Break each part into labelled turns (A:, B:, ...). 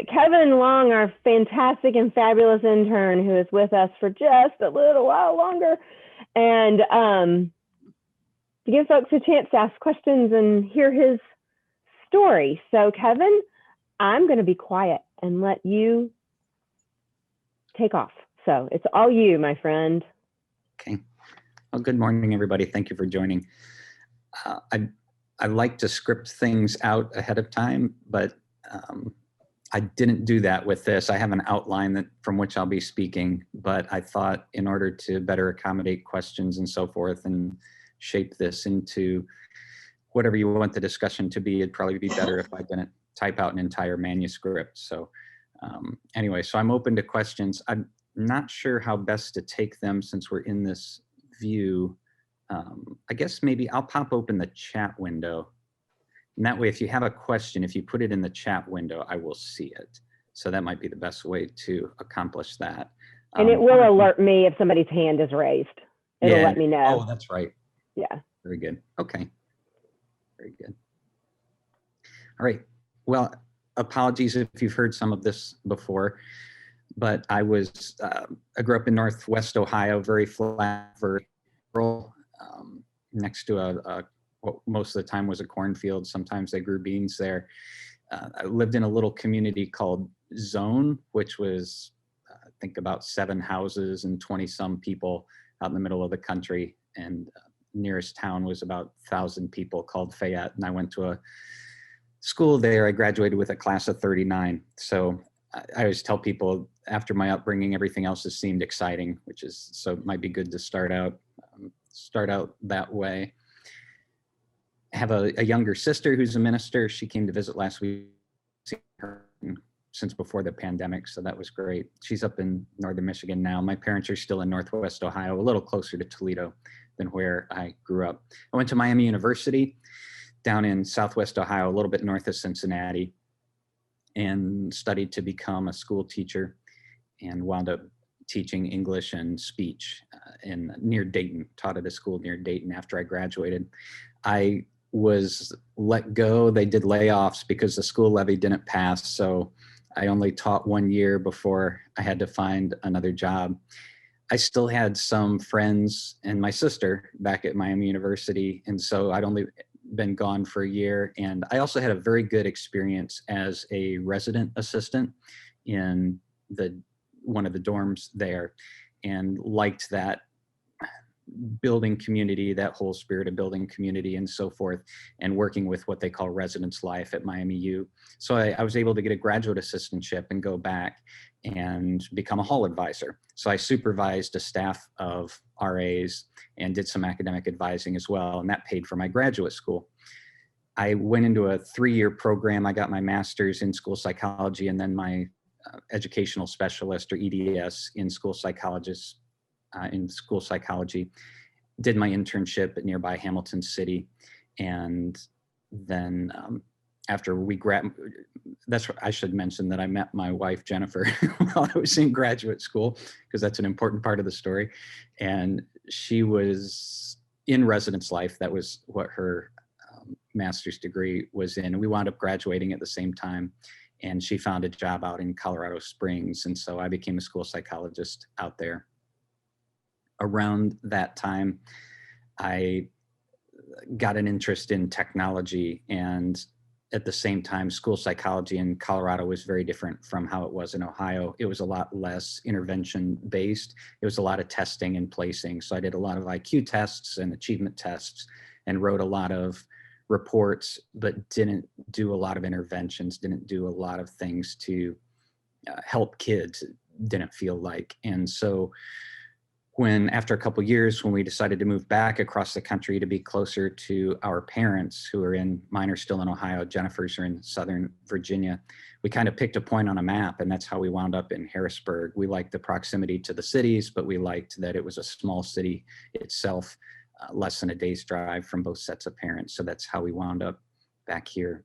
A: Kevin Long, our fantastic and fabulous intern who is with us for just a little while longer, and to give folks a chance to ask questions and hear his story. So Kevin, I'm going to be quiet and let you take off. So it's all you, my friend.
B: Okay. Well, good morning, everybody. Thank you for joining. I like to script things out ahead of time, but I didn't do that with this. I have an outline from which I'll be speaking, but I thought in order to better accommodate questions and so forth and shape this into whatever you want the discussion to be, it'd probably be better if I didn't type out an entire manuscript. So anyway, so I'm open to questions. I'm not sure how best to take them since we're in this view. I guess maybe I'll pop open the chat window. And that way, if you have a question, if you put it in the chat window, I will see it. So that might be the best way to accomplish that.
A: And it will alert me if somebody's hand is raised. It'll let me know.
B: Oh, that's right.
A: Yeah.
B: Very good. Okay. Very good. All right. Well, apologies if you've heard some of this before, but I grew up in Northwest Ohio, very flat, very rural, next to what most of the time was a cornfield. Sometimes they grew beans there. I lived in a little community called Zone, which was, I think, about 7 houses and 20 some people out in the middle of the country. And nearest town was about 1,000 people called Fayette. And I went to a school there. I graduated with a class of 39. So I always tell people after my upbringing, everything else has seemed exciting, so it might be good to start out that way. I have a younger sister who's a minister. She came to visit last week, since before the pandemic, so that was great. She's up in northern Michigan now. My parents are still in Northwest Ohio, a little closer to Toledo than where I grew up. I went to Miami University down in Southwest Ohio, a little bit north of Cincinnati, and studied to become a school teacher and wound up teaching English and speech near Dayton, taught at a school near Dayton after I graduated. I was let go. They did layoffs because the school levy didn't pass. So I only taught 1 year before I had to find another job. I still had some friends and my sister back at Miami University. And so I'd only been gone for a year. And I also had a very good experience as a resident assistant in one of the dorms there, and liked that building community, that whole spirit of building community and so forth, and working with what they call residence life at Miami U. So I was able to get a graduate assistantship and go back and become a hall advisor. So I supervised a staff of RAs and did some academic advising as well, and that paid for my graduate school. I went into a 3-year program. I got my master's in school psychology and then my educational specialist, or EDS, in school psychology. Did my internship at nearby Hamilton City, and then after I should mention that I met my wife Jennifer while I was in graduate school, because that's an important part of the story. And she was in residence life. That was what her master's degree was in. And we wound up graduating at the same time. And she found a job out in Colorado Springs. And so I became a school psychologist out there. Around that time, I got an interest in technology, and at the same time, school psychology in Colorado was very different from how it was in Ohio. It was a lot less intervention based. It was a lot of testing and placing. So I did a lot of IQ tests and achievement tests and wrote a lot of reports, but didn't do a lot of interventions, didn't do a lot of things to help kids, didn't feel like. And so after a couple of years, when we decided to move back across the country to be closer to our parents, who are mine are still in Ohio, Jennifer's are in Southern Virginia, we kind of picked a point on a map, and that's how we wound up in Harrisburg. We liked the proximity to the cities, but we liked that it was a small city itself, less than a day's drive from both sets of parents. So that's how we wound up back here.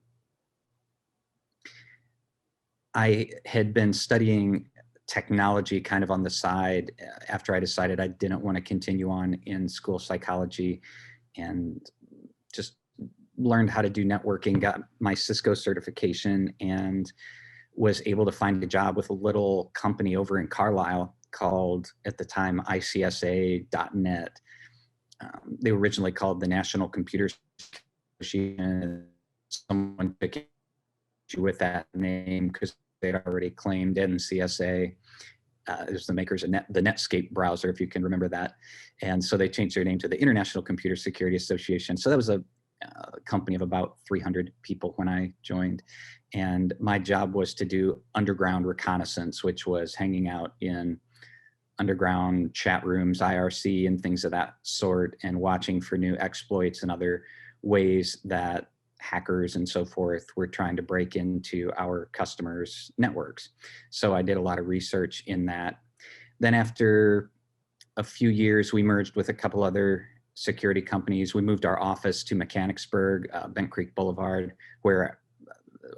B: I had been studying technology kind of on the side after I decided I didn't want to continue on in school psychology, and just learned how to do networking, got my Cisco certification, and was able to find a job with a little company over in Carlisle called, at the time, ICSA.net. They were originally called the National Computer Association. Someone took issue with that name because they'd already claimed NCSA. It was the makers of the Netscape browser, if you can remember that. And so they changed their name to the International Computer Security Association. So that was a company of about 300 people when I joined. And my job was to do underground reconnaissance, which was hanging out in underground chat rooms, IRC, and things of that sort, and watching for new exploits and other ways that hackers and so forth were trying to break into our customers' networks. So I did a lot of research in that. Then after a few years, we merged with a couple other security companies. We moved our office to Mechanicsburg, Bent Creek Boulevard, where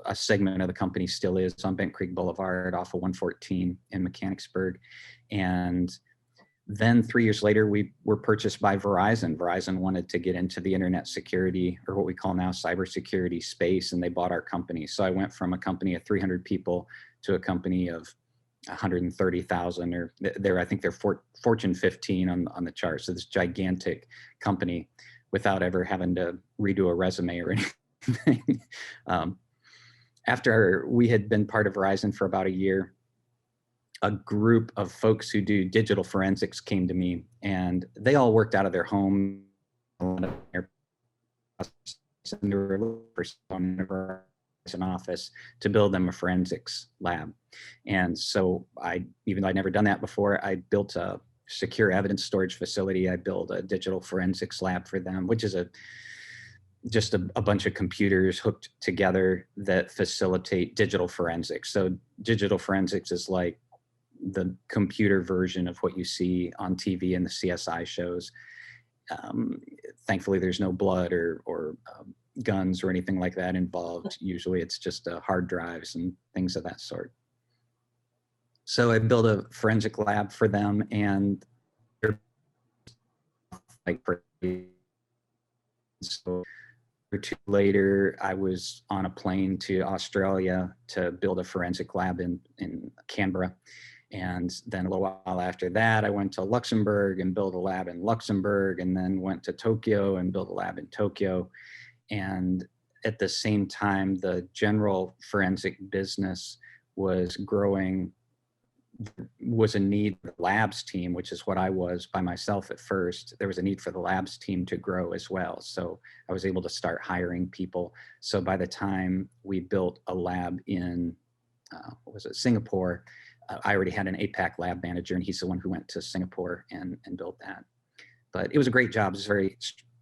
B: a segment of the company still is on Bent Creek Boulevard off of 114 in Mechanicsburg. And then 3 years later, we were purchased by Verizon. Verizon wanted to get into the internet security, or what we call now cybersecurity space, and they bought our company. So I went from a company of 300 people to a company of 130,000, or I think they're Fortune 15 on the chart. So this gigantic company without ever having to redo a resume or anything. After we had been part of Verizon for about a year, a group of folks who do digital forensics came to me, and they all worked out of their home. And they were looking for someone in an office to build them a forensics lab. And so even though I'd never done that before, I built a secure evidence storage facility. I built a digital forensics lab for them, which is just a bunch of computers hooked together that facilitate digital forensics. So digital forensics is like the computer version of what you see on TV in the CSI shows. Thankfully, there's no blood or guns or anything like that involved. Usually it's just hard drives and things of that sort. So I built a forensic lab for them, and so or two later, I was on a plane to Australia to build a forensic lab in Canberra. And then a little while after that, I went to Luxembourg and built a lab in Luxembourg, and then went to Tokyo and built a lab in Tokyo. And at the same time, the general forensic business was growing, was a need for the labs team, which is what I was by myself at first. There was a need for the labs team to grow as well. So I was able to start hiring people. So by the time we built a lab in, Singapore, I already had an APAC lab manager, and he's the one who went to Singapore and built that. But it was a great job. It was a very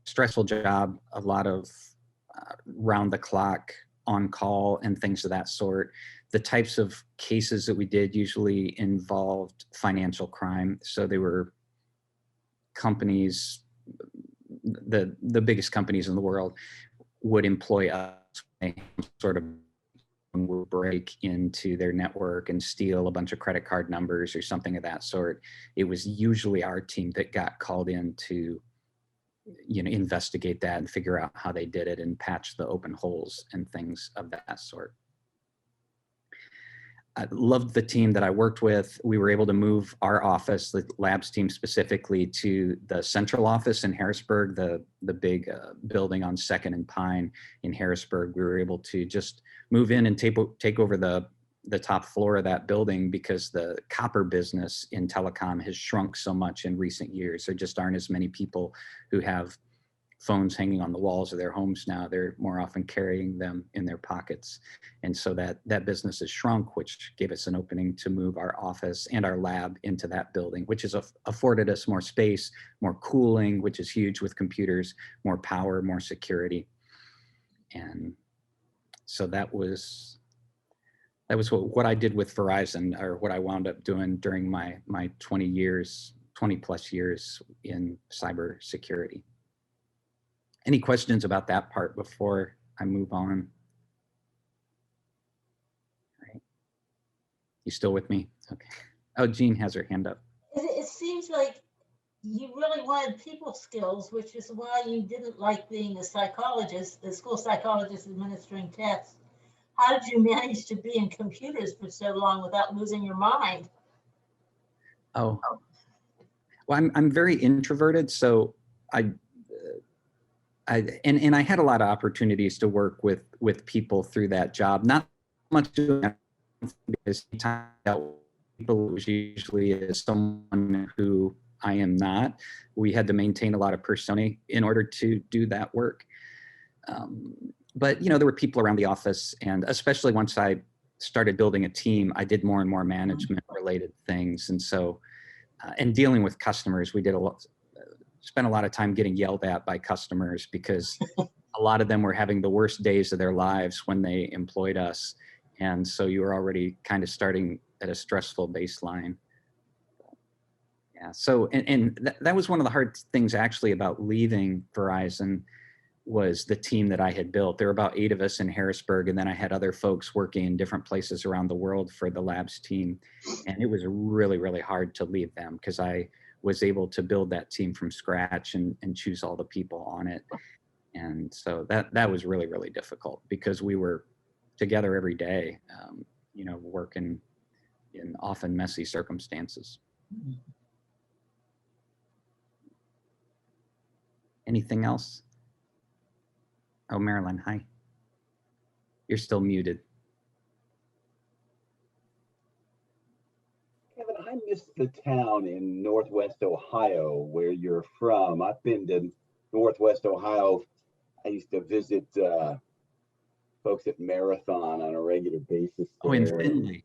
B: stressful job, a lot of round the clock on call and things of that sort. The types of cases that we did usually involved financial crime. So they were companies, the biggest companies in the world would employ us, sort of would break into their network and steal a bunch of credit card numbers or something of that sort. It was usually our team that got called in to, investigate that and figure out how they did it and patch the open holes and things of that sort. I loved the team that I worked with. We were able to move our office, the labs team specifically, to the central office in Harrisburg, the big building on 2nd and Pine in Harrisburg. We were able to just move in and take over the top floor of that building because the copper business in telecom has shrunk so much in recent years. There just aren't as many people who have phones hanging on the walls of their homes now. They're more often carrying them in their pockets. And so that business has shrunk, which gave us an opening to move our office and our lab into that building, which has afforded us more space, more cooling, which is huge with computers, more power, more security. And so that was what I did with Verizon, or what I wound up doing during my 20 plus years in cybersecurity. Any questions about that part before I move on? All right. You still with me? Okay. Oh, Jean has her hand up.
C: It seems like you really wanted people skills, which is why you didn't like being a psychologist, the school psychologist administering tests. how did you manage to be in computers for so long without losing your mind?
B: Oh, well, I'm very introverted, so and I had a lot of opportunities to work with people through that job. Not much because time people was usually as someone who I am not. We had to maintain a lot of persona in order to do that work. But there were people around the office, and especially once I started building a team, I did more and more management related things, and so and dealing with customers, we did spent a lot of time getting yelled at by customers because a lot of them were having the worst days of their lives when they employed us. And so you were already kind of starting at a stressful baseline. Yeah, so, and that was one of the hard things actually about leaving Verizon, was the team that I had built. There were about 8 of us in Harrisburg, and then I had other folks working in different places around the world for the labs team. And it was really, really hard to leave them because I was able to build that team from scratch and choose all the people on it. And so that was really, really difficult because we were together every day, working in often messy circumstances. Anything else? Oh, Marilyn, hi. You're still muted.
D: Kevin, I miss the town in Northwest Ohio where you're from. I've been to Northwest Ohio. I used to visit folks at Marathon on a regular basis.
B: Oh, in Findlay.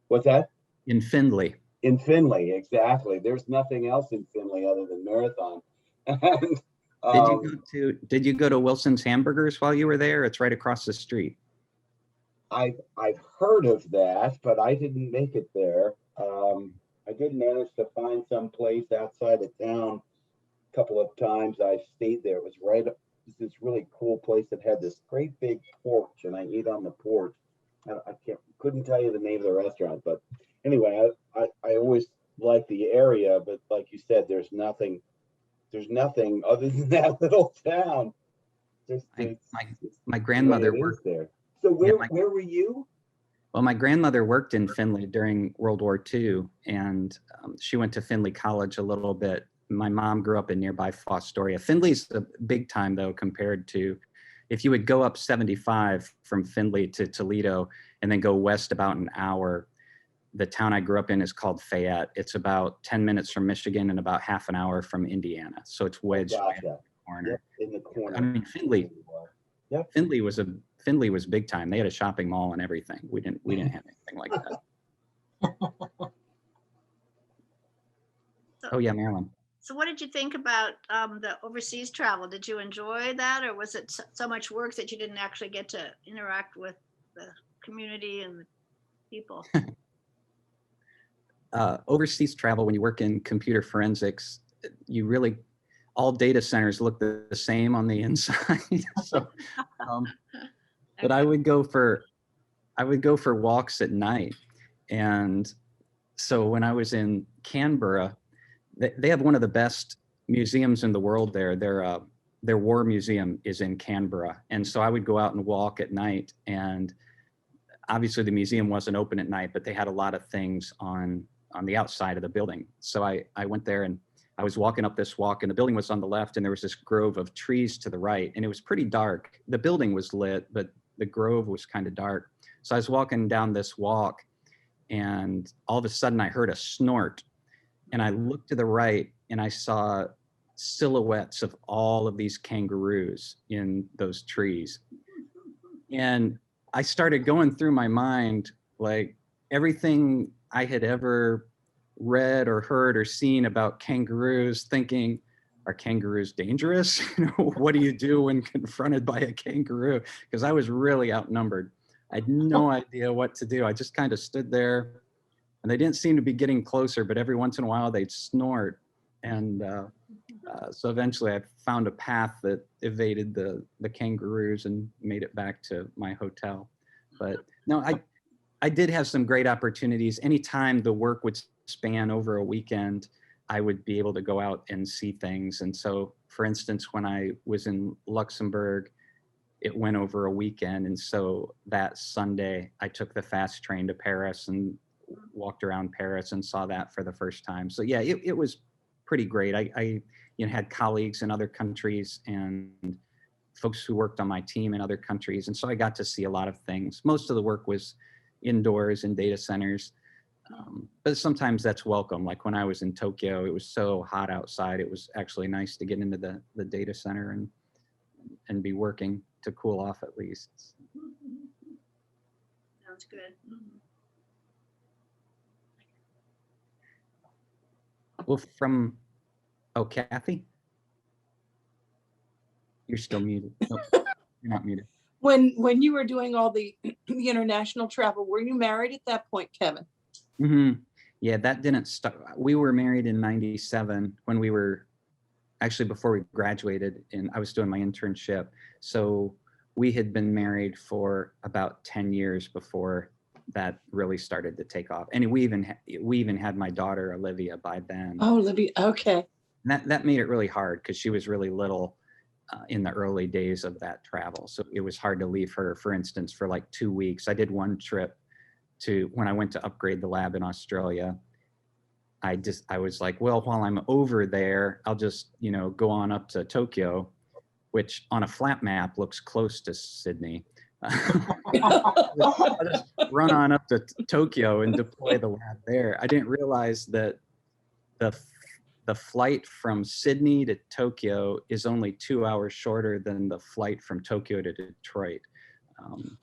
D: What's that?
B: In Findlay.
D: In Findlay, exactly. There's nothing else in Findlay other than Marathon. And
B: Did you go to Wilson's Hamburgers while you were there? It's right across the street.
D: I've heard of that, but I didn't make it there. I did manage to find some place outside of town a couple of times. I stayed there. It was right up this really cool place that had this great big porch, and I ate on the porch. I couldn't tell you the name of the restaurant, but anyway, I always liked the area, but like you said, there's nothing other than that little town.
B: My grandmother worked
D: there. So where were you?
B: Well, my grandmother worked in Findlay during World War II, and she went to Findlay College a little bit. My mom grew up in nearby Fostoria. Findlay's a big time, though, compared to if you would go up 75 from Findlay to Toledo and then go west about an hour. The town I grew up in is called Fayette. It's about 10 minutes from Michigan and about half an hour from Indiana. So it's wedged in the corner.
D: Yep, in the corner.
B: I mean, Findlay.
D: Yep.
B: Findlay was big time. They had a shopping mall and everything. We didn't have anything like that. Oh yeah, Marilyn.
E: So what did you think about the overseas travel? Did you enjoy that, or was it so much work that you didn't actually get to interact with the community and the people?
B: Overseas travel, when you work in computer forensics, you really, all data centers look the same on the inside. So, but I would go for walks at night. And so when I was in Canberra, they have one of the best museums in the world there. Their war museum is in Canberra. And so I would go out and walk at night, and obviously the museum wasn't open at night, but they had a lot of things on the outside of the building. So I went there and I was walking up this walk, and the building was on the left, and there was this grove of trees to the right, and it was pretty dark. The building was lit, but the grove was kind of dark. So I was walking down this walk, and all of a sudden I heard a snort, and I looked to the right and I saw silhouettes of all of these kangaroos in those trees. And I started going through my mind, like everything I had ever read or heard or seen about kangaroos, thinking, are kangaroos dangerous? What do you do when confronted by a kangaroo? Because I was really outnumbered. I had no idea what to do. I just kind of stood there, and they didn't seem to be getting closer, but every once in a while they'd snort. And so eventually I found a path that evaded the kangaroos and made it back to my hotel. But no, I did have some great opportunities. Anytime the work would span over a weekend, I would be able to go out and see things. And so, for instance, when I was in Luxembourg, it went over a weekend. And so that Sunday, I took the fast train to Paris and walked around Paris and saw that for the first time. So yeah, it was pretty great. I had colleagues in other countries and folks who worked on my team in other countries. And so I got to see a lot of things. Most of the work was indoors in data centers. But sometimes that's welcome. Like when I was in Tokyo, it was so hot outside. It was actually nice to get into the data center and be working to cool off at least.
E: Sounds good.
B: Well, Kathy? You're still muted. Nope, you're not muted.
F: When you were doing all the international travel, were you married at that point, Kevin?
B: Mm-hmm. Yeah, that didn't start. We were married in '97 when we were actually before we graduated, and I was doing my internship. So we had been married for about 10 years before that really started to take off. And we even had my daughter Olivia by then.
F: Oh, Libby. Okay.
B: And that made it really hard because she was really little in the early days of that travel. So it was hard to leave her, for instance, for like 2 weeks. I did one trip when I went to upgrade the lab in Australia. I was like, well, while I'm over there, I'll just, go on up to Tokyo, which on a flat map looks close to Sydney. I'll just run on up to Tokyo and deploy the lab there. I didn't realize that the flight from Sydney to Tokyo is only 2 hours shorter than the flight from Tokyo to Detroit.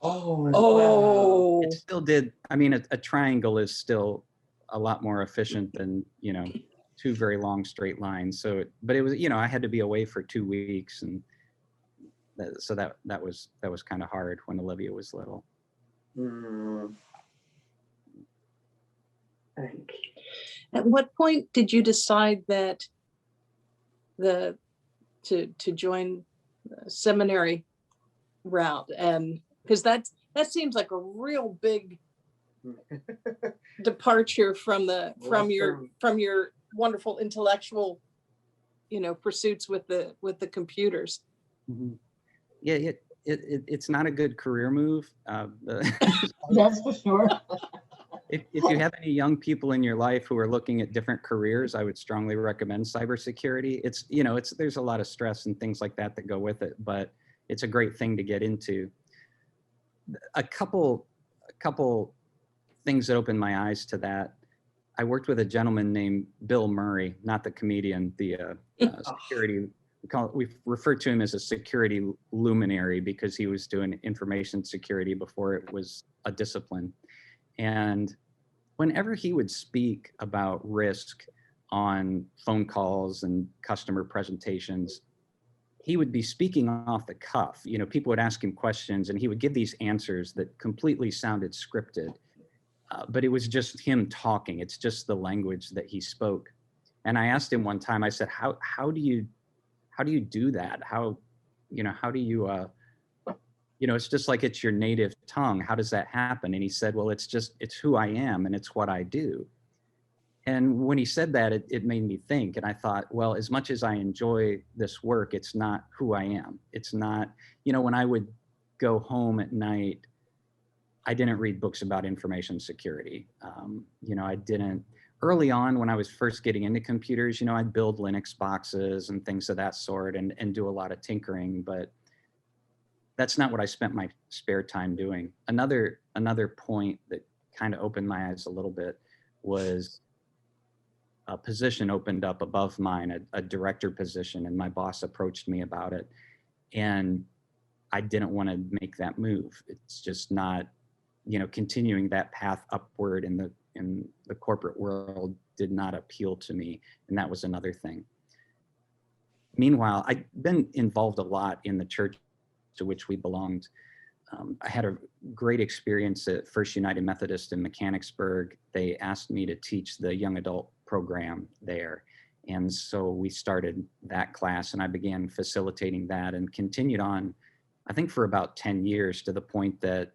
B: It still did. I mean, a triangle is still a lot more efficient than, two very long straight lines. So, but it was, I had to be away for 2 weeks. And so that was kind of hard when Olivia was little.
F: At what point did you decide that to join the seminary route? And because that seems like a real big departure from your wonderful intellectual, pursuits with the computers.
B: Mm-hmm. Yeah, it's not a good career move.
C: That's for sure.
B: If you have any young people in your life who are looking at different careers, I would strongly recommend cybersecurity. There's a lot of stress and things like that go with it, but it's a great thing to get into. A couple things that opened my eyes to that. I worked with a gentleman named Bill Murray, not the comedian, the security. We refer to him as a security luminary because he was doing information security before it was a discipline. And whenever he would speak about risk on phone calls and customer presentations, he would be speaking off the cuff. People would ask him questions and he would give these answers that completely sounded scripted, but it was just him talking. It's just the language that he spoke. And I asked him one time, I said, how do you do that? How do you, it's just like it's your native tongue. How does that happen? And he said, well, it's who I am and it's what I do. And when he said that, it made me think. And I thought, well, as much as I enjoy this work, it's not who I am. It's not, when I would go home at night, I didn't read books about information security. I didn't. Early on, when I was first getting into computers, I'd build Linux boxes and things of that sort and do a lot of tinkering, but that's not what I spent my spare time doing. Another point that kind of opened my eyes a little bit was a position opened up above mine, a director position, and my boss approached me about it. And I didn't want to make that move. It's just not, continuing that path upward in the corporate world did not appeal to me. And that was another thing. Meanwhile, I've been involved a lot in the church to which we belonged. I had a great experience at First United Methodist in Mechanicsburg. They asked me to teach the young adult program there. And so we started that class and I began facilitating that and continued on, I think for about 10 years, to the point that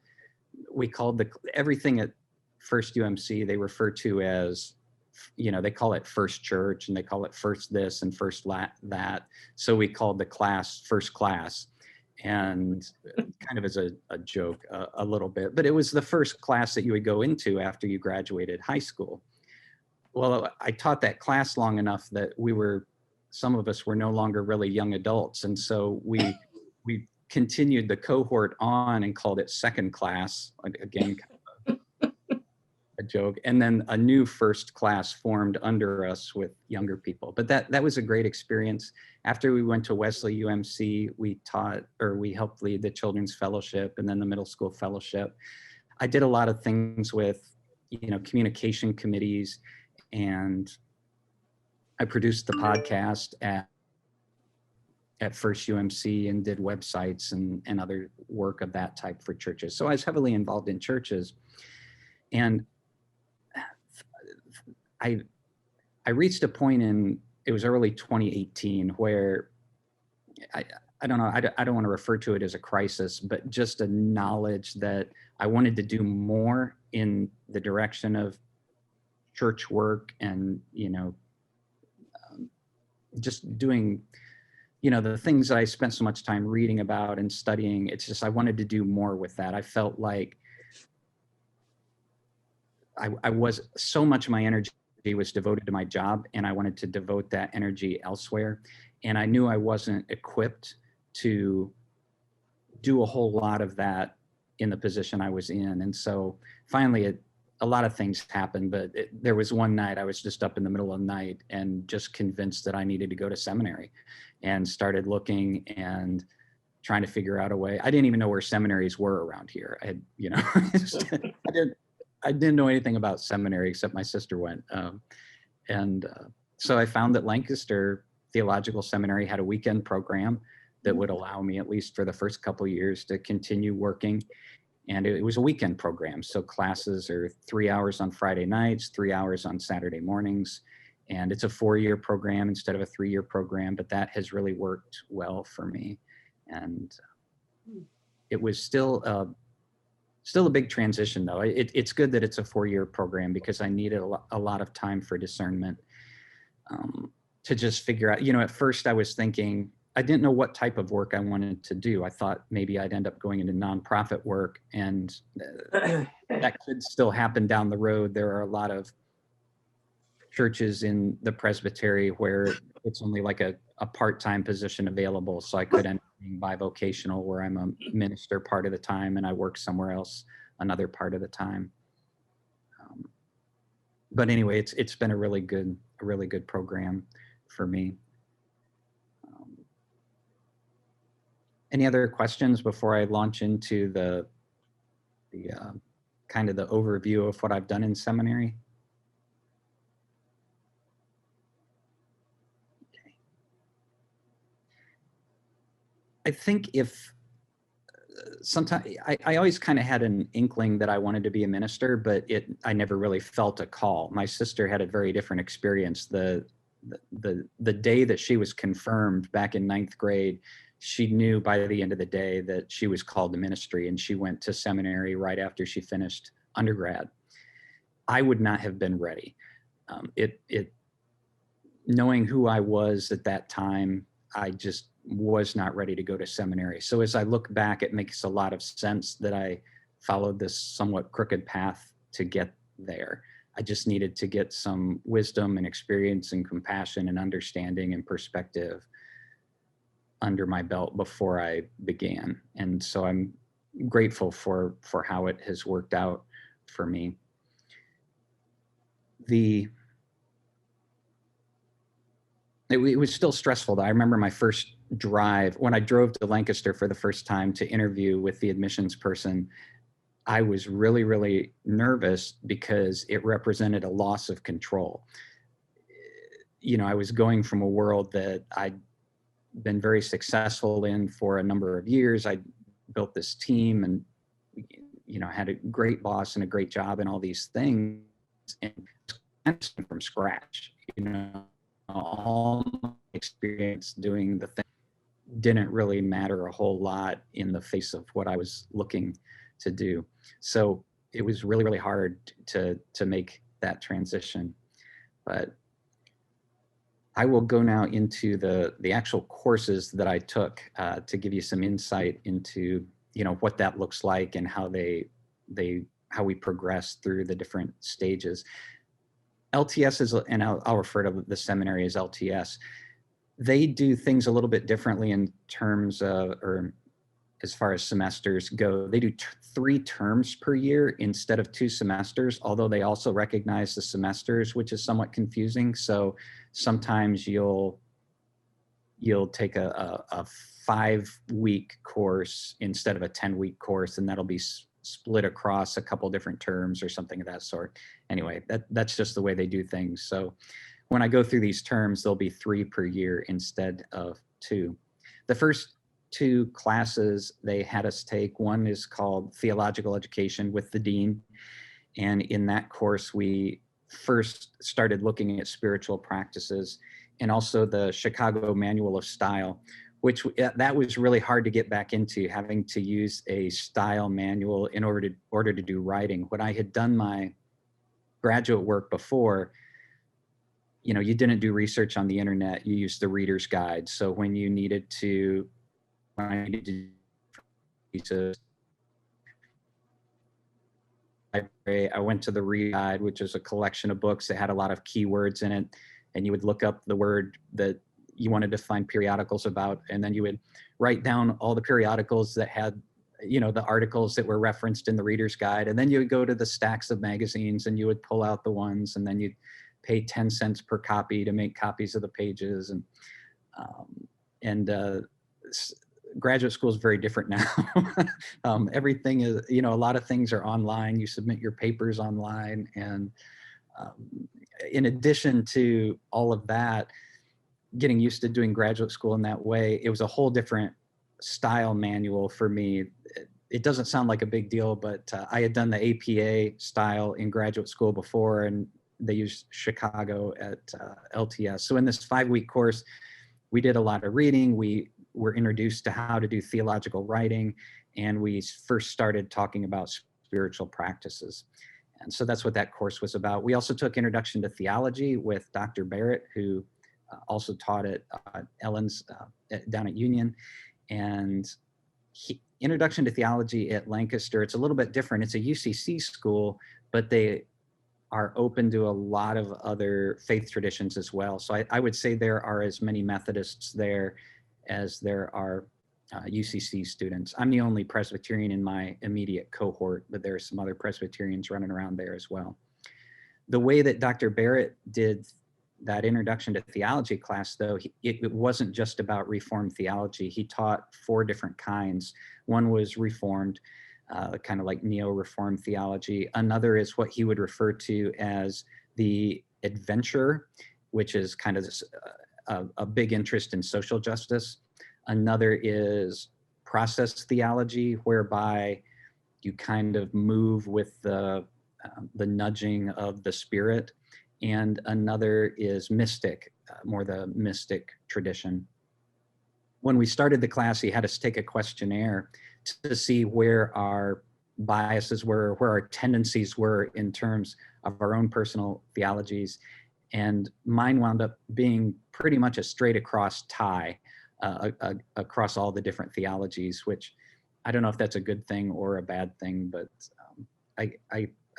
B: we called everything at First UMC, they refer to as, they call it First Church and they call it First this and First that. So we called the class First Class. and kind of as a joke a little bit, but it was the first class that you would go into after you graduated high school. Well, I taught that class long enough that some of us were no longer really young adults. And so we continued the cohort on and called it second class, again, kind of a joke. And then a new first class formed under us with younger people. But that was a great experience. After we went to Wesley UMC, we helped lead the Children's Fellowship and then the Middle School Fellowship. I did a lot of things with, communication committees, and I produced the podcast at First UMC and did websites and other work of that type for churches. So I was heavily involved in churches. And I reached a point it was early 2018 where I don't know, I don't want to refer to it as a crisis, but just a knowledge that I wanted to do more in the direction of church work and, just doing, the things that I spent so much time reading about and studying. It's just, I wanted to do more with that. I felt like I was, so much of my energy was devoted to my job, and I wanted to devote that energy elsewhere. And I knew I wasn't equipped to do a whole lot of that in the position I was in. And so finally, a lot of things happened, but there was one night I was just up in the middle of the night and just convinced that I needed to go to seminary, and started looking and trying to figure out a way. I didn't even know where seminaries were around here. I didn't know anything about seminary except my sister went. So I found that Lancaster Theological Seminary had a weekend program that would allow me, at least for the first couple of years, to continue working. And it was a weekend program. So classes are 3 hours on Friday nights, 3 hours on Saturday mornings. And it's a 4-year program instead of a 3-year program, but that has really worked well for me. And it was still a big transition, though. It's good that it's a 4-year program, because I needed a lot of time for discernment, to just figure out, at first I was thinking, I didn't know what type of work I wanted to do. I thought maybe I'd end up going into nonprofit work, and that could still happen down the road. There are a lot of churches in the presbytery where it's only like a part-time position available. So I could end up being bivocational, where I'm a minister part of the time and I work somewhere else another part of the time. But anyway, it's been a really good program for me. Any other questions before I launch into the kind of the overview of what I've done in seminary? Okay. I think sometimes I always kind of had an inkling that I wanted to be a minister, but I never really felt a call. My sister had a very different experience. The day that she was confirmed back in 9th grade, she knew by the end of the day that she was called to ministry, and she went to seminary right after she finished undergrad. I would not have been ready. Knowing who I was at that time, I just was not ready to go to seminary. So as I look back, it makes a lot of sense that I followed this somewhat crooked path to get there. I just needed to get some wisdom and experience and compassion and understanding and perspective under my belt before I began. And so I'm grateful for how it has worked out for me. It was still stressful, though. I remember my first drive, when I drove to Lancaster for the first time to interview with the admissions person, I was really, really nervous because it represented a loss of control. I was going from a world that I'd been very successful in for a number of years. I built this team and, had a great boss and a great job and all these things, and from scratch, all my experience doing the thing didn't really matter a whole lot in the face of what I was looking to do. So it was really, really hard to make that transition. But I will go now into the actual courses that I took to give you some insight into, you know, what that looks like and how how we progress through the different stages. LTS is, and I'll refer to the seminary as LTS. They do things a little bit differently in terms of, or as far as semesters go. They do 3 terms per year instead of 2 semesters, although they also recognize the semesters, which is somewhat confusing. So sometimes you'll take a 5-week course instead of a 10-week course, and that'll be split across a couple different terms or something of that sort. Anyway, that's just the way they do things. So when I go through these terms, there'll be 3 per year instead of 2. The first 2 classes they had us take, one is called Theological Education with the Dean. And in that course, we first started looking at spiritual practices and also the Chicago Manual of Style, which that was really hard to get back into, having to use a style manual in order to do writing. When I had done my graduate work before, you know, you didn't do research on the internet, you used the reader's guide. So when you needed to, I went to the read guide, which is a collection of books that had a lot of keywords in it, and you would look up the word that you wanted to find periodicals about, and then you would write down all the periodicals that had, you know, the articles that were referenced in the reader's guide, and then you would go to the stacks of magazines and you would pull out the ones, and then you'd pay 10 cents per copy to make copies of the pages. And graduate school is very different now. Everything is, you know, a lot of things are online. You submit your papers online, and in addition to all of that, getting used to doing graduate school in that way, it was a whole different style manual for me. It doesn't sound like a big deal, but I had done the APA style in graduate school before, and they used Chicago at LTS. So in this 5-week course, we did a lot of reading. We were introduced to how to do theological writing, and we first started talking about spiritual practices. And so that's what that course was about. We also took Introduction to Theology with Dr. Barrett, who also taught at Ellen's down at Union. And Introduction to Theology at Lancaster, it's a little bit different. It's a UCC school, but they are open to a lot of other faith traditions as well. So I would say there are as many Methodists there as there are UCC students. I'm the only Presbyterian in my immediate cohort, but there are some other Presbyterians running around there as well. The way that Dr. Barrett did that Introduction to Theology class, though, it wasn't just about Reformed theology. He taught 4 different kinds. One was Reformed, kind of like neo-Reformed theology. Another is what he would refer to as the adventure, which is kind of this, a big interest in social justice. Another is process theology, whereby you kind of move with the nudging of the Spirit. And another is mystic, more the mystic tradition. When we started the class, he had us take a questionnaire to see where our biases were, where our tendencies were in terms of our own personal theologies. And mine wound up being pretty much a straight across tie across all the different theologies, which I don't know if that's a good thing or a bad thing, but I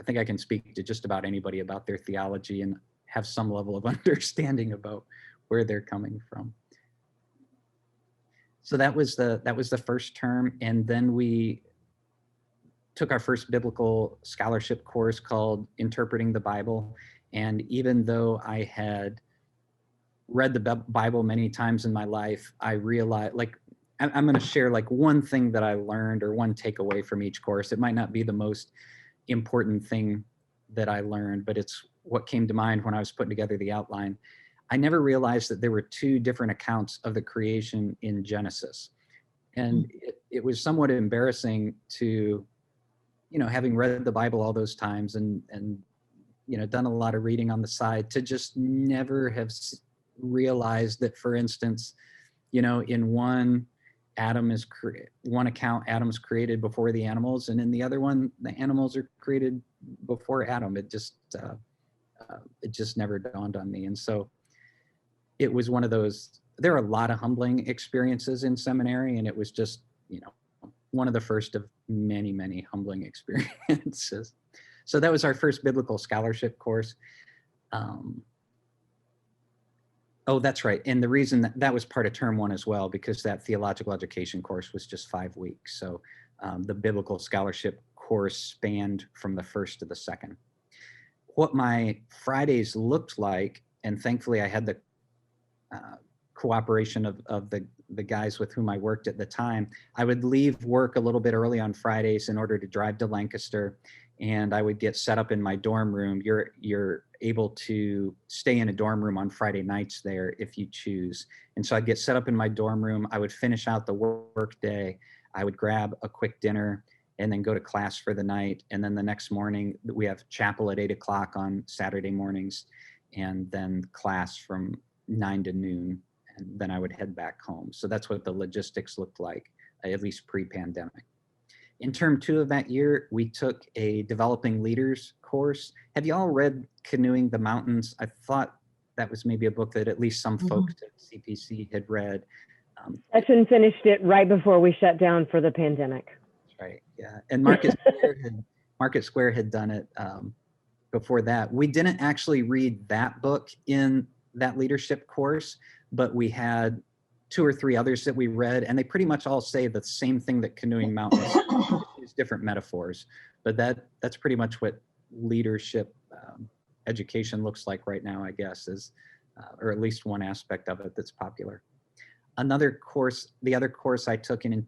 B: think I can speak to just about anybody about their theology and have some level of understanding about where they're coming from. So that was the first term, and then we took our first biblical scholarship course called Interpreting the Bible. And even though I had read the Bible many times in my life, I realized, like, I'm going to share like one thing that I learned or one takeaway from each course. It might not be the most important thing that I learned, but it's what came to mind when I was putting together the outline. I never realized that there were 2 different accounts of the creation in Genesis. And it was somewhat embarrassing to, you know, having read the Bible all those times and you know, done a lot of reading on the side, to just never have realized that, for instance, you know, in one account, Adam's created before the animals, and in the other one, the animals are created before Adam. It just never dawned on me. And so it was one of those, there are a lot of humbling experiences in seminary, and it was just, one of the first of many, many humbling experiences. So that was our first biblical scholarship course. Oh, that's right. And the reason that was part of term 1 as well, because that theological education course was just 5 weeks. So the biblical scholarship course spanned from the first to the second. What my Fridays looked like, and thankfully I had the cooperation of the guys with whom I worked at the time, I would leave work a little bit early on Fridays in order to drive to Lancaster, and I would get set up in my dorm room. You're able to stay in a dorm room on Friday nights there if you choose. And so I'd get set up in my dorm room. I would finish out the work day. I would grab a quick dinner and then go to class for the night. And then the next morning we have chapel at 8 o'clock on Saturday mornings, and then class from 9 to noon. And then I would head back home. So that's what the logistics looked like, at least pre-pandemic. In term 2 of that year, we took a developing leaders course. Have you all read Canoeing the Mountains? I thought that was maybe a book that at least some folks at CPC had read.
A: Hudson finished it right before we shut down for the pandemic.
B: Right, yeah. And Market Square had done it before that. We didn't actually read that book in that leadership course, but we had 2 or 3 others that we read, and they pretty much all say the same thing that Canoeing Mountains is, different metaphors. But that's pretty much what leadership education looks like right now, I guess, is, or at least one aspect of it that's popular. Another course, the other course I took in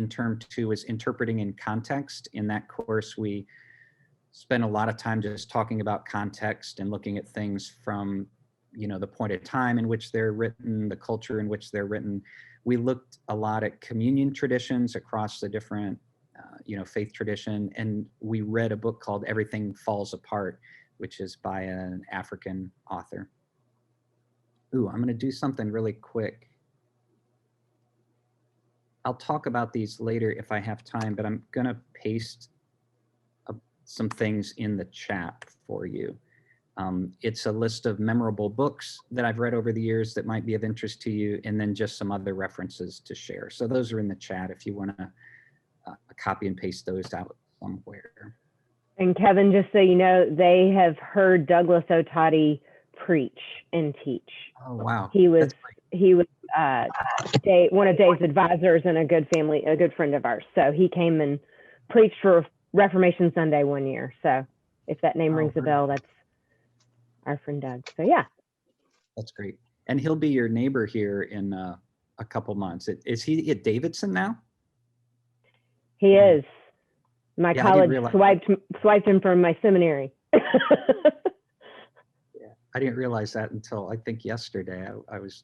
B: term 2 was interpreting in context. In that course, we spent a lot of time just talking about context and looking at things from the point of time in which they're written, the culture in which they're written. We looked a lot at communion traditions across the different, faith tradition. And we read a book called Everything Falls Apart, which is by an African author. Ooh, I'm going to do something really quick. I'll talk about these later if I have time, but I'm going to paste some things in the chat for you. It's a list of memorable books that I've read over the years that might be of interest to you, and then just some other references to share. So those are in the chat if you want to copy and paste those out somewhere.
A: And Kevin, just so you know, they have heard Douglas Otati preach and teach.
B: Oh, wow.
A: He was one of Dave's advisors and a good friend of ours. So he came and preached for Reformation Sunday one year. So if that name rings a bell, that's our friend Doug. So yeah.
B: That's great. And he'll be your neighbor here in a couple months. Is he at Davidson now?
A: He is. My college swiped him from my seminary.
B: Yeah, I didn't realize that until I think yesterday. I was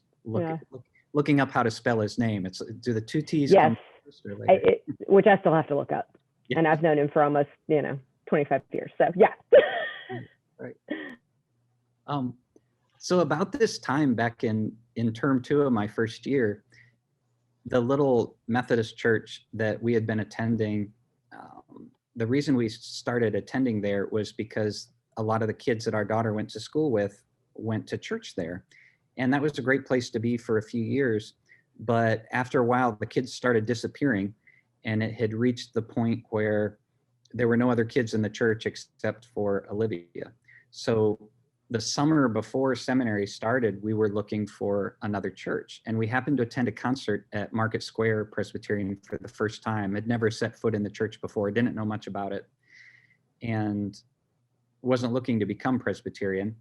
B: looking up how to spell his name. Do the 2 T's come first or later?
A: Which I still have to look up. Yeah. And I've known him for almost 25 years. So yeah.
B: Right. So about this time back in term 2 of my first year, the little Methodist church that we had been attending, the reason we started attending there was because a lot of the kids that our daughter went to school with went to church there. And that was a great place to be for a few years. But after a while, the kids started disappearing, and it had reached the point where there were no other kids in the church except for Olivia. So the summer before seminary started, we were looking for another church, and we happened to attend a concert at Market Square Presbyterian for the first time. Had never set foot in the church before, didn't know much about it, and wasn't looking to become Presbyterian.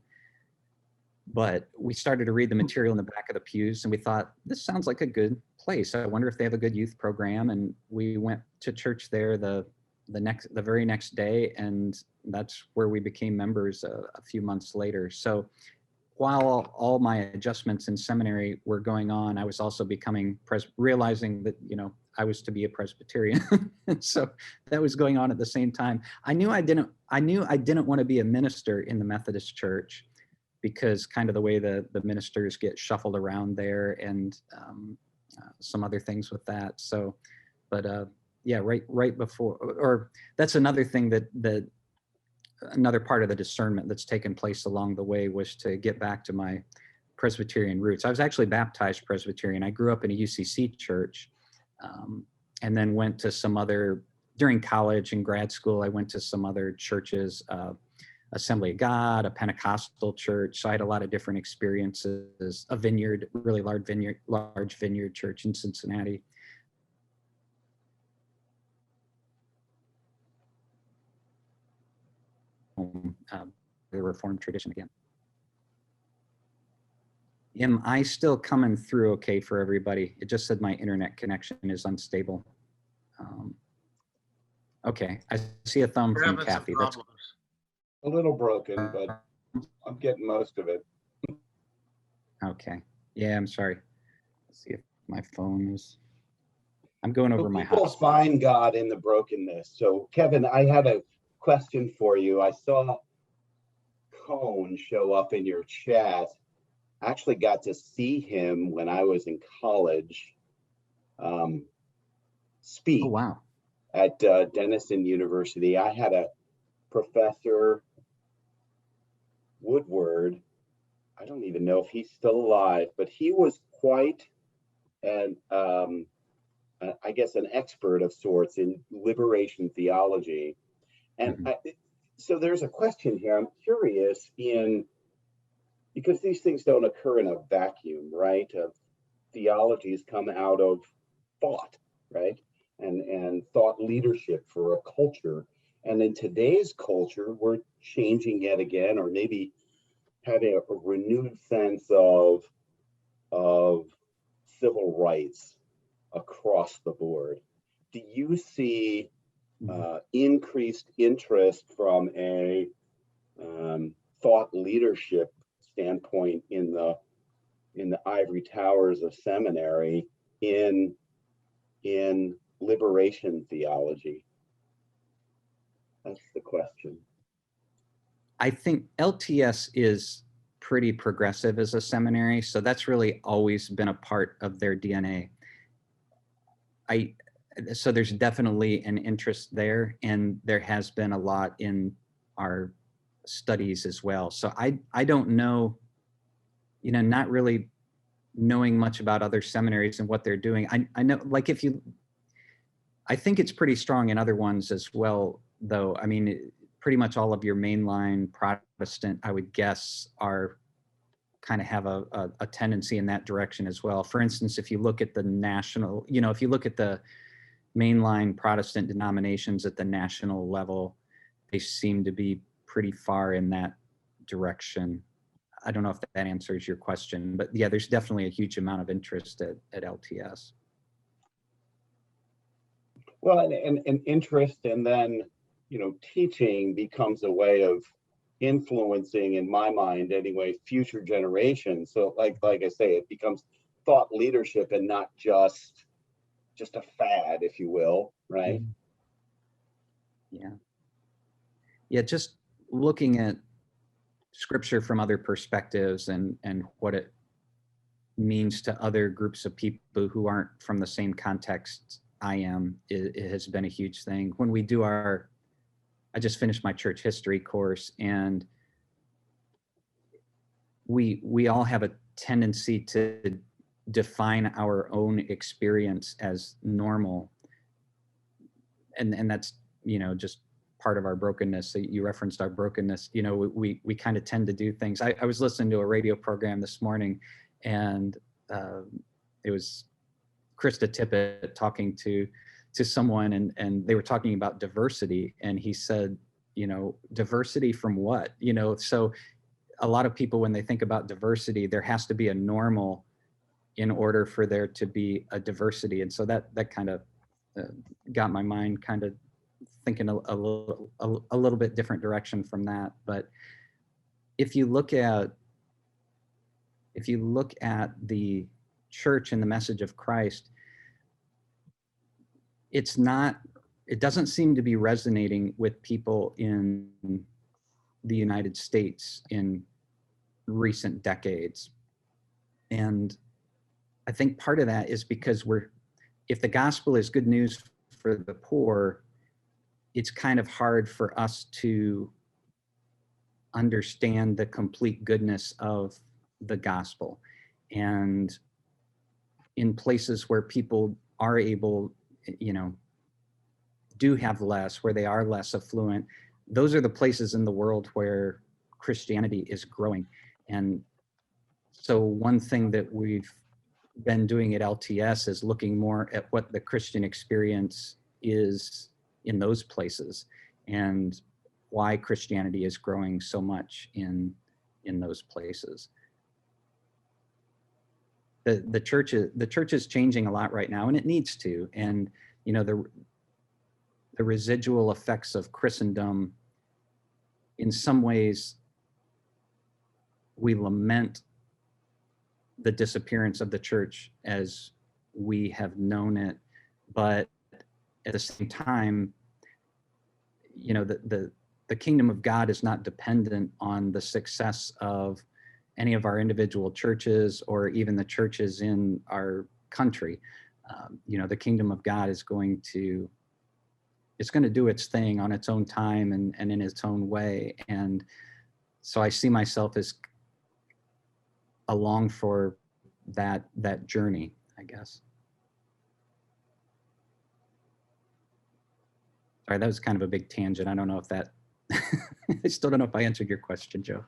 B: But we started to read the material in the back of the pews, and we thought, this sounds like a good place. I wonder if they have a good youth program. And we went to church there the very next day, and that's where we became members a few months later. So while all my adjustments in seminary were going on, I was also becoming realizing that I was to be a Presbyterian. So that was going on at the same time. I knew I didn't want to be a minister in the Methodist Church, because kind of the way the ministers get shuffled around there, and some other things with that. So, but yeah, right before, or that's another thing that another part of the discernment that's taken place along the way was to get back to my Presbyterian roots. I was actually baptized Presbyterian. I grew up in a UCC church, and then went to some other, during college and grad school, I went to some other churches, Assembly of God, a Pentecostal church. So I had a lot of different experiences, a vineyard, really large vineyard church in Cincinnati. The Reformed tradition again. Am I still coming through okay for everybody? It just said my internet connection is unstable. Okay, I see a thumb
G: We're
B: from
G: having some
B: Kathy. That's
G: problems.
D: A little broken, but I'm getting most of it.
B: okay. Yeah, I'm sorry. Let's see if my phone is. I'm going over my
D: People
B: hotspot.
D: find God in the brokenness. So Kevin, I had a question for you. I saw Cone show up in your chat. I actually got to see him when I was in college speak
B: Oh, wow.
D: at Denison University. I had a professor, Woodward. I don't even know if he's still alive, but he was quite an I guess an expert of sorts in liberation theology. And so there's a question here. I'm curious because these things don't occur in a vacuum, right? Theologies come out of thought, right? And thought leadership for a culture. And in today's culture, we're changing yet again, or maybe having a renewed sense of civil rights across the board. Do you see increased interest from a thought leadership standpoint in the ivory towers of seminary in liberation theology? That's the question.
B: I think LTS is pretty progressive as a seminary, so that's really always been a part of their DNA. So there's definitely an interest there, and there has been a lot in our studies as well. So I don't know, not really knowing much about other seminaries and what they're doing. I know, like, I think it's pretty strong in other ones as well, though. I mean, pretty much all of your mainline Protestant, I would guess, are kind of have a tendency in that direction as well. For instance, if you look at the national, if you look at the mainline Protestant denominations at the national level, they seem to be pretty far in that direction. I don't know if that answers your question, but yeah, there's definitely a huge amount of interest at LTS.
D: Well, and interest, and then, teaching becomes a way of influencing, in my mind anyway, future generations. So like I say, it becomes thought leadership and not just a fad, if you will, right?
B: Yeah, just looking at scripture from other perspectives and what it means to other groups of people who aren't from the same context I am, it has been a huge thing. When we do I just finished my church history course, and we all have a tendency to define our own experience as normal. And that's, just part of our brokenness. So you referenced our brokenness. We kind of tend to do things. I was listening to a radio program this morning, and it was Krista Tippett talking to someone, and they were talking about diversity, and he said, diversity from what? So a lot of people, when they think about diversity, there has to be a normal in order for there to be a diversity. And so that kind of got my mind kind of thinking a little bit different direction from that. But if you look at the church and the message of Christ, it doesn't seem to be resonating with people in the United States in recent decades. And I think part of that is because if the gospel is good news for the poor, it's kind of hard for us to understand the complete goodness of the gospel. And in places where people are able, do have less, where they are less affluent, those are the places in the world where Christianity is growing. And so one thing that we've been doing at LTS is looking more at what the Christian experience is in those places and why Christianity is growing so much in those places. The church is changing a lot right now, and it needs to. And the residual effects of Christendom, in some ways, we lament the disappearance of the church as we have known it, but at the same time, the kingdom of God is not dependent on the success of any of our individual churches or even the churches in our country. The kingdom of God is going to do its thing on its own time and in its own way. And so I see myself as along for that journey, I guess. Sorry, that was kind of a big tangent. I don't know if that, I still don't know if I answered your question, Joe.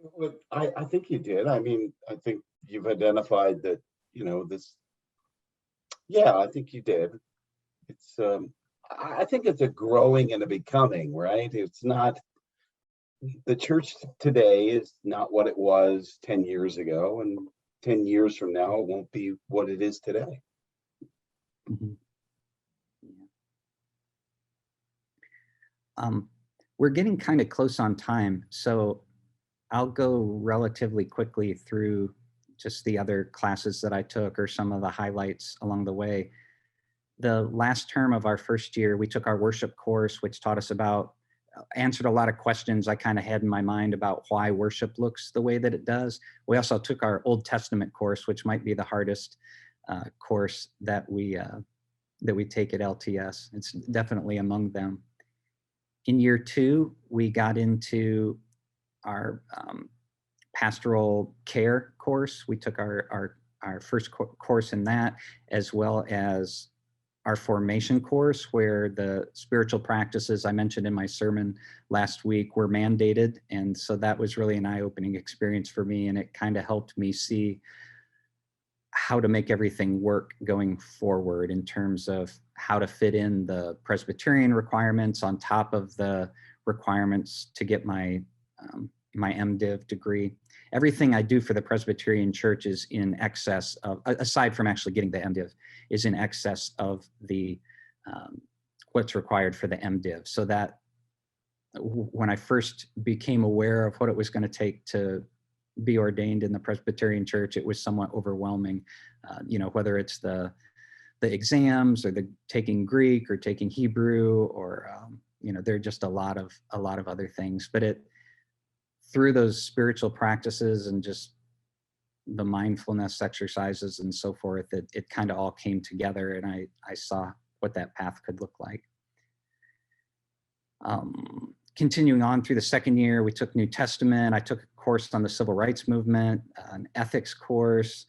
D: Well, I think you did. I mean, I think you've identified that, this, yeah, I think you did. It's, I think it's a growing and a becoming, right? It's not, the church today is not what it was 10 years ago, and 10 years from now, it won't be what it is today.
B: Mm-hmm. We're getting kind of close on time, so I'll go relatively quickly through just the other classes that I took or some of the highlights along the way. The last term of our first year, we took our worship course, which taught us answered a lot of questions I kind of had in my mind about why worship looks the way that it does. We also took our Old Testament course, which might be the hardest course that we take at LTS. It's definitely among them. In year 2, we got into our pastoral care course. We took our first course in that, as well as our formation course, where the spiritual practices I mentioned in my sermon last week were mandated. And so that was really an eye-opening experience for me, and it kind of helped me see how to make everything work going forward in terms of how to fit in the Presbyterian requirements on top of the requirements to get my MDiv degree. Everything I do for the Presbyterian Church is in excess of, aside from actually getting the MDiv, is in excess of the what's required for the MDiv. So that when I first became aware of what it was going to take to be ordained in the Presbyterian Church, it was somewhat overwhelming. Whether it's the exams or the taking Greek or taking Hebrew or there are just a lot of other things. But through those spiritual practices and just the mindfulness exercises and so forth, it kind of all came together, and I saw what that path could look like. Continuing on through the second year, we took New Testament. I took a course on the Civil Rights Movement, an ethics course.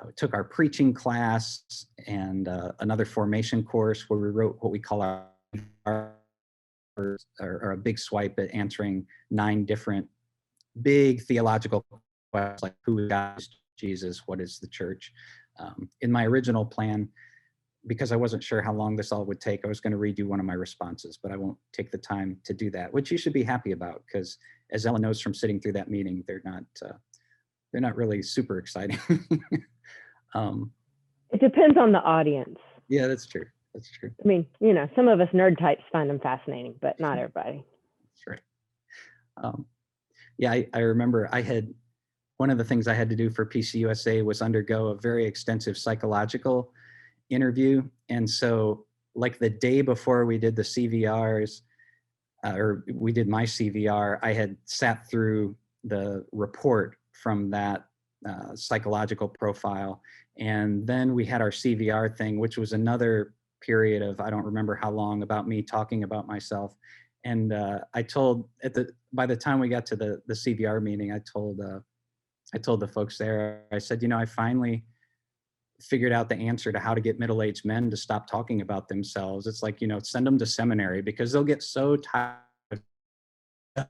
B: We took our preaching class and another formation course where we wrote what we call our a big swipe at answering 9 different big theological questions, like who is God, Jesus, what is the church? In my original plan, because I wasn't sure how long this all would take, I was going to redo one of my responses, but I won't take the time to do that, which you should be happy about, because as Ellen knows from sitting through that meeting, they're not really super exciting.
A: It depends on the audience.
B: Yeah, that's true. That's true.
A: I mean, some of us nerd types find them fascinating, but not everybody.
B: That's right. Yeah, I remember one of the things I had to do for PCUSA was undergo a very extensive psychological interview. And so like the day before we did the CVRs, or we did my CVR, I had sat through the report from that psychological profile. And then we had our CVR thing, which was another period of, I don't remember how long, about me talking about myself. And I told by the time we got to the CVR meeting, I told the folks there, I said, I finally figured out the answer to how to get middle-aged men to stop talking about themselves. It's like, send them to seminary, because they'll get so tired of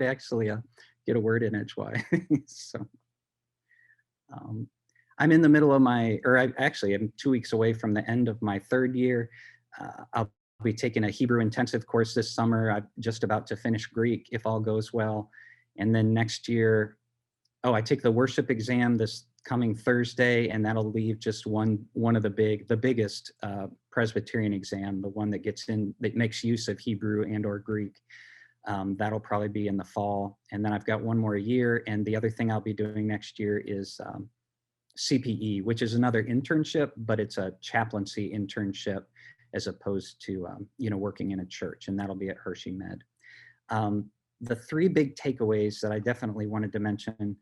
B: actually get a word in edgewise. So I'm in the middle of I'm 2 weeks away from the end of my third year. I'll be taking a Hebrew intensive course this summer. I'm just about to finish Greek if all goes well. And then next year, I take the worship exam this coming Thursday, and that'll leave just one of the biggest Presbyterian exam, the one that makes use of Hebrew and or Greek. That'll probably be in the fall. And then I've got one more year. And the other thing I'll be doing next year is CPE, which is another internship, but it's a chaplaincy internship as opposed to, working in a church, and that'll be at Hershey Med. The three big takeaways that I definitely wanted to mention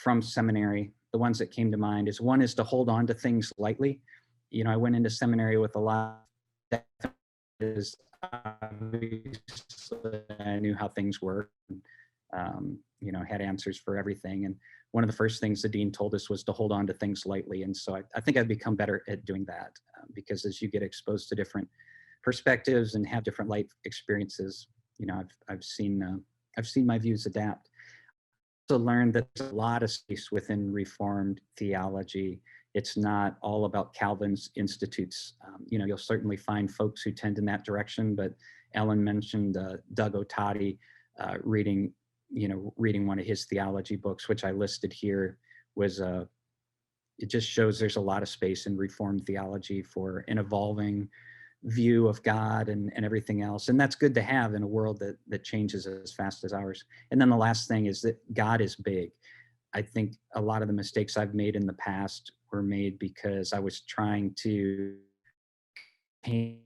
B: from seminary, the ones that came to mind one is to hold on to things lightly. I went into seminary with a lot of I knew how things work, had answers for everything. And one of the first things the dean told us was to hold on to things lightly. And so I think I've become better at doing that because as you get exposed to different perspectives and have different life experiences, I've seen my views adapt. I also learned that there's a lot of space within Reformed theology. It's not all about Calvin's institutes. You'll certainly find folks who tend in that direction, but Ellen mentioned Doug Otati reading one of his theology books, which I listed here, it just shows there's a lot of space in Reformed theology for an evolving view of God and everything else. And that's good to have in a world that changes as fast as ours. And then the last thing is that God is big. I think a lot of the mistakes I've made in the past were made because I was trying to paint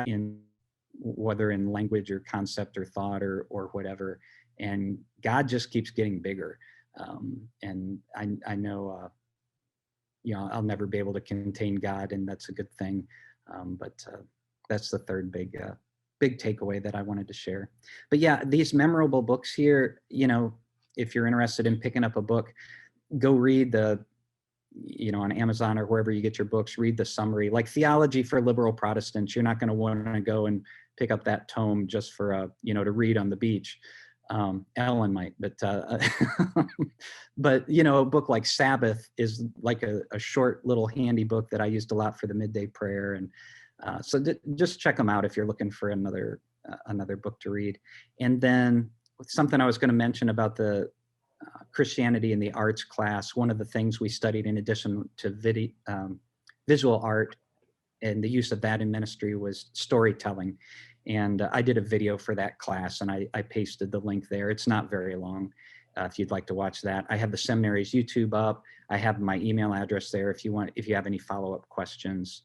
B: in whether in language or concept or thought or whatever. And God just keeps getting bigger. And I know, I'll never be able to contain God, and that's a good thing. But that's the third big takeaway that I wanted to share. But yeah, these memorable books here, if you're interested in picking up a book, go read on Amazon or wherever you get your books, read the summary. Like Theology for Liberal Protestants, you're not going to want to go and pick up that tome just for to read on the beach. Ellen might, but a book like Sabbath is like a short little handy book that I used a lot for the midday prayer. And so just check them out if you're looking for another book to read. And then something I was going to mention about the Christianity in the arts class, one of the things we studied in addition to visual art and the use of that in ministry was storytelling. And I did a video for that class, and I pasted the link there. It's not very long if you'd like to watch that. I have the seminary's YouTube up. I have my email address there if you have any follow-up questions.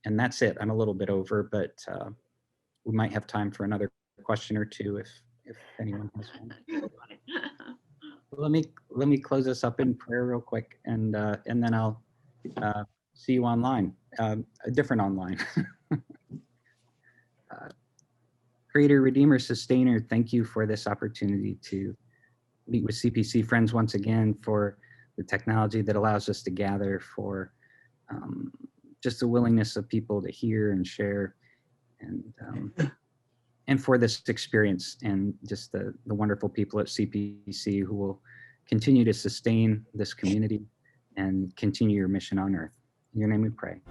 B: And that's it. I'm a little bit over, but we might have time for another question or two if anyone has one. Let me close this up in prayer real quick, and then I'll see you online, a different online. Creator, Redeemer, Sustainer, thank you for this opportunity to meet with CPC friends once again, for the technology that allows us to gather, for just the willingness of people to hear and share, and for this experience, and just the wonderful people at CPC who will continue to sustain this community and continue your mission on earth. In your name we pray.